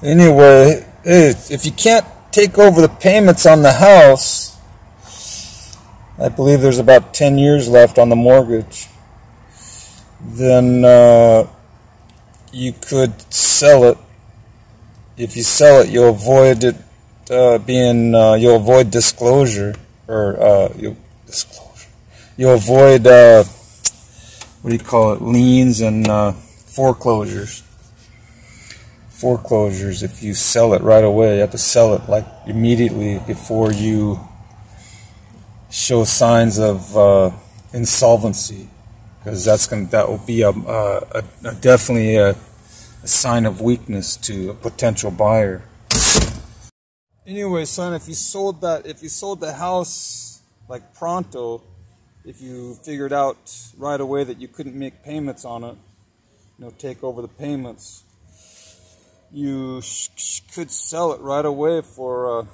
Anyway, if you can't take over the payments on the house, I believe there's about 10 years left on the mortgage, then you could sell it. If you sell it, you'll avoid it you'll avoid disclosure, or you'll avoid what do you call it, liens and foreclosures. Foreclosures, if you sell it right away. You have to sell it like immediately before you show signs of insolvency, because that will be definitely a sign of weakness to a potential buyer. Anyway, son, if you sold the house like pronto, if you figured out right away that you couldn't make payments on it, take over the payments, you could sell it right away for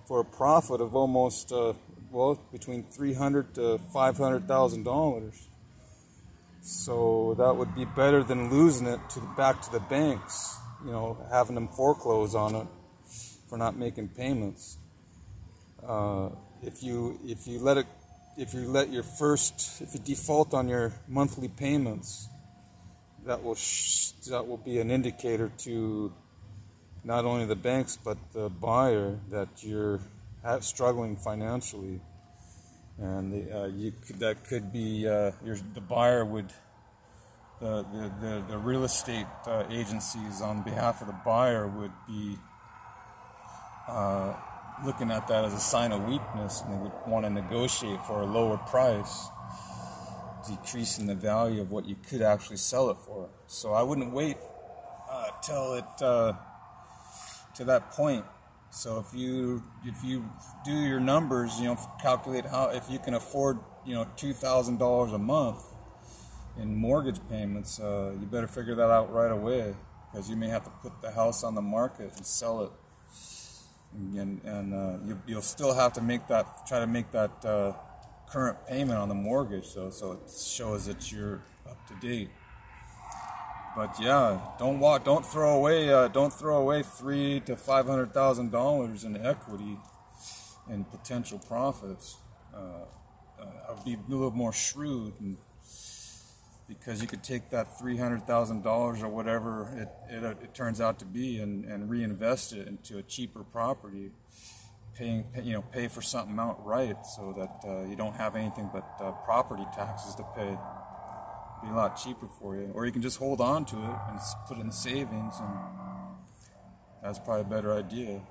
a profit of almost between $300,000 to $500,000. So that would be better than losing it back to the banks, having them foreclose on it for not making payments. If you default on your monthly payments, that will be an indicator to not only the banks but the buyer that you're struggling financially, and the buyer would, the real estate agencies on behalf of the buyer would be looking at that as a sign of weakness, and they would want to negotiate for a lower price, decreasing the value of what you could actually sell it for. So I wouldn't wait till it to that point. So if you do your numbers, calculate if you can afford $2,000 a month in mortgage payments, you better figure that out right away, because you may have to put the house on the market and sell it, and you'll still have to try to make that current payment on the mortgage, so it shows that you're up to date. But yeah, don't throw away $300,000 to $500,000 in equity and potential profits. I'll be a little more shrewd, because you could take that $300,000 or whatever it turns out to be and reinvest it into a cheaper property, pay for something outright, so that you don't have anything but property taxes to pay. It'd be a lot cheaper for you. Or you can just hold on to it and put it in savings, and that's probably a better idea.